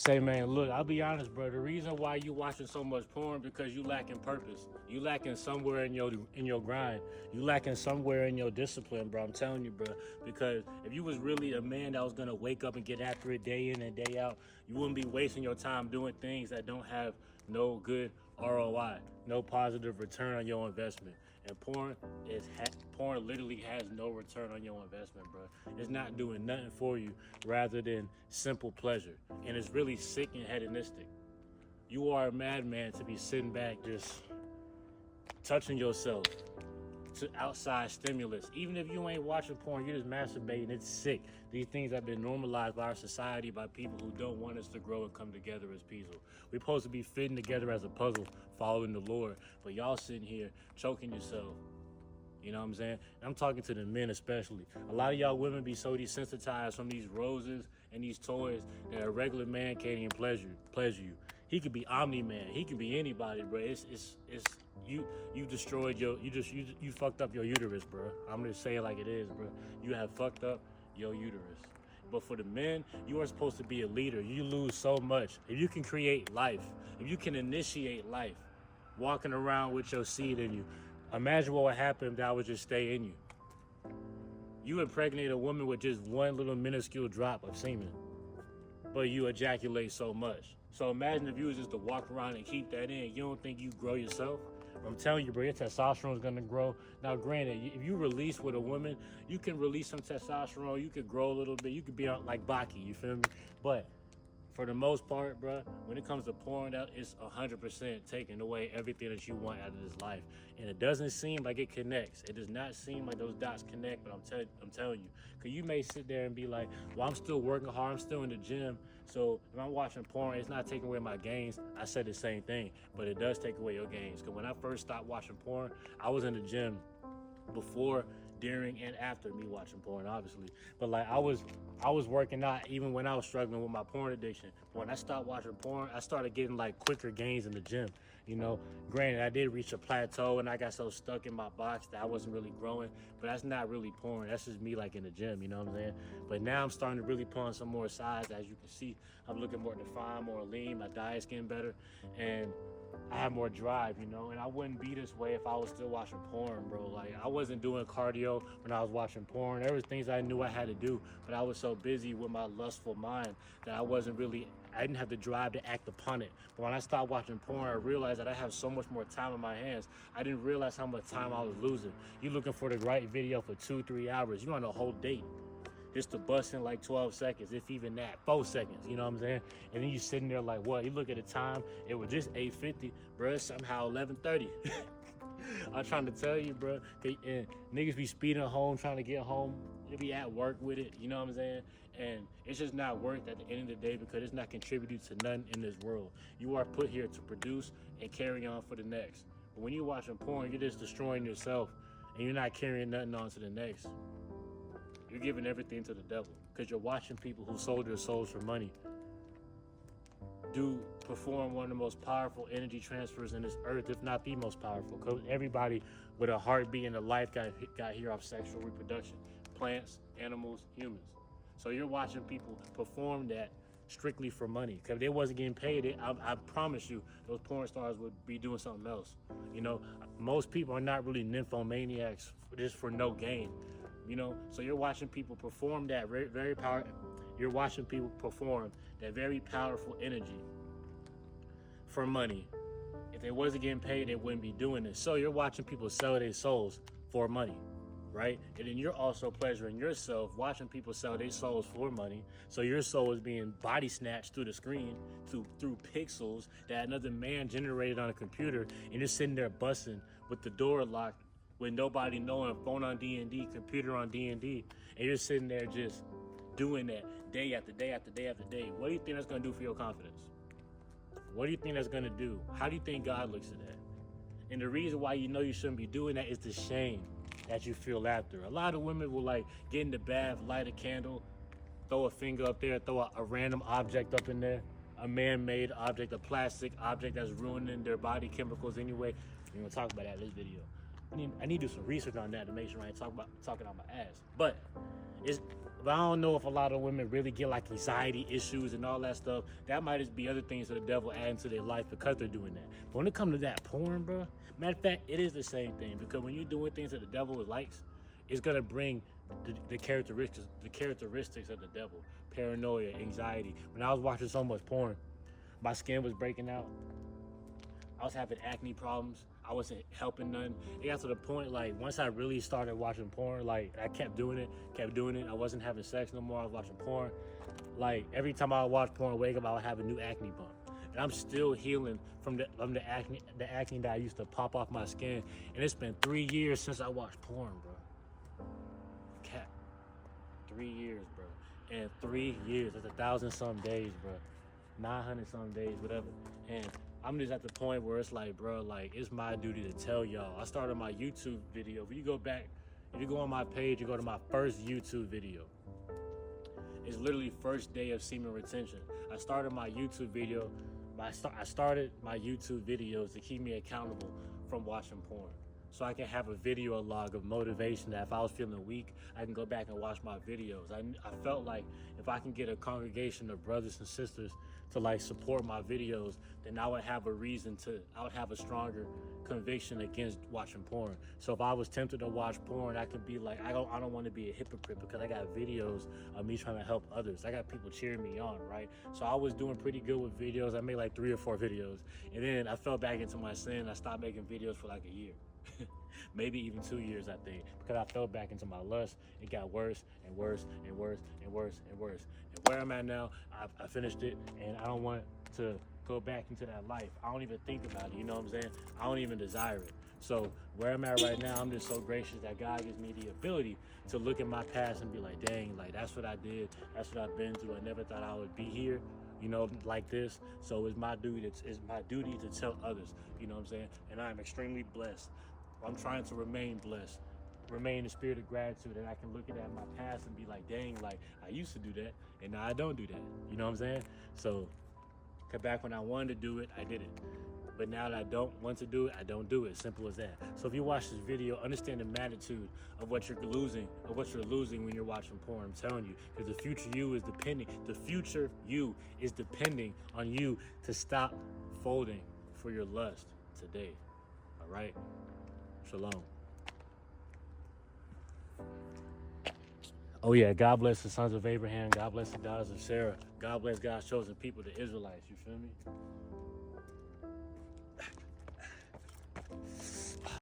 say, man, look, I'll be honest, bro. The reason why you watching so much porn because you lacking purpose. You lacking somewhere in your grind. You lacking somewhere in your discipline, bro. I'm telling you, bro. Because if you was really a man that was gonna wake up and get after it day in and day out, you wouldn't be wasting your time doing things that don't have no good ROI, no positive return on your investment. And porn literally has no return on your investment, bro. It's not doing nothing for you rather than simple pleasure. And it's really sick and hedonistic. You are a madman to be sitting back just touching yourself to outside stimulus. Even if you ain't watching porn, you're just masturbating. It's sick. These things have been normalized by our society, by people who don't want us to grow and come together as people. We're supposed to be fitting together as a puzzle, following the Lord. But y'all sitting here choking yourself. You know what I'm saying? And I'm talking to the men especially. A lot of y'all women be so desensitized from these roses and these toys that a regular man can't even pleasure you. He could be Omni-Man. He can be anybody, bro. It's you destroyed you fucked up your uterus, bro. I'm gonna say it like it is, bro. You have fucked up your uterus. But for the men, you are supposed to be a leader. You lose so much. If you can create life, if you can initiate life, walking around with your seed in you, imagine what would happen if that would just stay in you. You impregnate a woman with just one little minuscule drop of semen, but you ejaculate so much. So imagine if you was just to walk around and keep that in. You don't think you grow yourself? I'm telling you, bro, your testosterone is gonna grow. Now, granted, if you release with a woman, you can release some testosterone. You could grow a little bit. You could be like Baki, you feel me? But for the most part, bro, when it comes to porn, that it's 100% taking away everything that you want out of this life. And it doesn't seem like it connects. It does not seem like those dots connect, but I'm telling you. Because you may sit there and be like, well, I'm still working hard. I'm still in the gym. So if I'm watching porn, it's not taking away my gains. I said the same thing, but it does take away your gains. Because when I first stopped watching porn, I was in the gym before, during, and after me watching porn, obviously. But like I was working out even when I was struggling with my porn addiction. But when I stopped watching porn, I started getting like quicker gains in the gym. You know, granted, I did reach a plateau and I got so stuck in my box that I wasn't really growing. But that's not really porn. That's just me like in the gym, you know what I'm saying? But now I'm starting to really put on some more size. As you can see, I'm looking more defined, more lean. My diet's getting better. And I have more drive, you know, and I wouldn't be this way if I was still watching porn, bro. Like, I wasn't doing cardio when I was watching porn. There was things I knew I had to do, but I was so busy with my lustful mind that I didn't have the drive to act upon it. But when I stopped watching porn, I realized that I have so much more time in my hands. I didn't realize how much time I was losing. You looking for the right video for 2-3 hours. You on a whole date just to bust in like 12 seconds, if even that, 4 seconds, you know what I'm saying? And then you sitting there like, what? You look at the time, it was just 8:50, bro, it's somehow 11:30. I'm trying to tell you, bro, and niggas be speeding home, trying to get home, they be at work with it, you know what I'm saying? And it's just not worth at the end of the day because it's not contributing to nothing in this world. You are put here to produce and carry on for the next. But when you're watching porn, you're just destroying yourself and you're not carrying nothing on to the next. You're giving everything to the devil because you're watching people who sold their souls for money perform one of the most powerful energy transfers in this earth, if not the most powerful. Because everybody with a heartbeat and a life got here off sexual reproduction. Plants, animals, humans. So you're watching people perform that strictly for money. Because if they wasn't getting paid, I promise you, those porn stars would be doing something else. You know, most people are not really nymphomaniacs just for no gain. You know, so you're watching people perform that very powerful. You're watching people perform that very powerful energy for money. If they wasn't getting paid, they wouldn't be doing this. So you're watching people sell their souls for money, right? And then you're also pleasuring yourself watching people sell their souls for money. So your soul is being body snatched through the screen, through pixels that another man generated on a computer, and you're sitting there busting with the door locked, with nobody knowing, phone on D&D, computer on D&D, and you're sitting there just doing that day after day after day after day. What do you think that's going to do for your confidence? What do you think that's going to do? How do you think God looks at that? And the reason why you know you shouldn't be doing that is the shame that you feel after. A lot of women will like get in the bath, light a candle, throw a finger up there, throw a random object up in there, a man-made object, a plastic object that's ruining their body chemicals anyway. We're going to talk about that in this video. I need to do some research on that to make sure I ain't talking out my ass. But But I don't know if a lot of women really get like anxiety issues and all that stuff. That might just be other things that the devil add into their life because they're doing that. But when it comes to that porn, bro, matter of fact, it is the same thing because when you're doing things that the devil likes, it's gonna bring the characteristics of the devil: paranoia, anxiety. When I was watching so much porn, my skin was breaking out. I was having acne problems. I wasn't helping none. It got to the point like once I really started watching porn, like I kept doing it. I wasn't having sex no more. I was watching porn. Like every time I would watch porn, wake up, I would have a new acne bump. And I'm still healing from the acne that I used to pop off my skin. And it's been 3 years since I watched porn, bro. Cat. 3 years, bro. And 3 years, that's 1,000 some days, bro. 900 some days, whatever. And I'm just at the point where it's like, bro, like it's my duty to tell y'all. I started my YouTube video. If you go on my page, you go to my first YouTube video. It's literally first day of semen retention. I started my YouTube video. I started my YouTube videos to keep me accountable from watching porn. So I can have a video log of motivation that if I was feeling weak, I can go back and watch my videos. I felt like if I can get a congregation of brothers and sisters to like support my videos, then I would have a stronger conviction against watching porn. So if I was tempted to watch porn, I could be like, I don't want to be a hypocrite because I got videos of me trying to help others. I got people cheering me on, right? So I was doing pretty good with videos. I made like 3 or 4 videos. And then I fell back into my sin. I stopped making videos for like a year. Maybe even 2 years, I think, because I fell back into my lust. It got worse and worse and worse and worse and worse. And where I'm at now, I finished it, and I don't want to go back into that life. I don't even think about it, you know what I'm saying? I don't even desire it. So where I'm at right now, I'm just so gracious that God gives me the ability to look at my past and be like, dang, like that's what I did. That's what I've been through. I never thought I would be here, you know, like this. So it's my duty to tell others, you know what I'm saying? And I'm extremely blessed. I'm trying to remain blessed, remain in the spirit of gratitude, that I can look at my past and be like, dang, like I used to do that, and now I don't do that. You know what I'm saying? So, cause back when I wanted to do it, I did it. But now that I don't want to do it, I don't do it. Simple as that. So if you watch this video, understand the magnitude of what you're losing, when you're watching porn. I'm telling you, because the future you is depending on you to stop folding for your lust today. All right? Shalom. Oh yeah, God bless the sons of Abraham. God bless the daughters of Sarah. God bless God's chosen people, the Israelites. You feel me?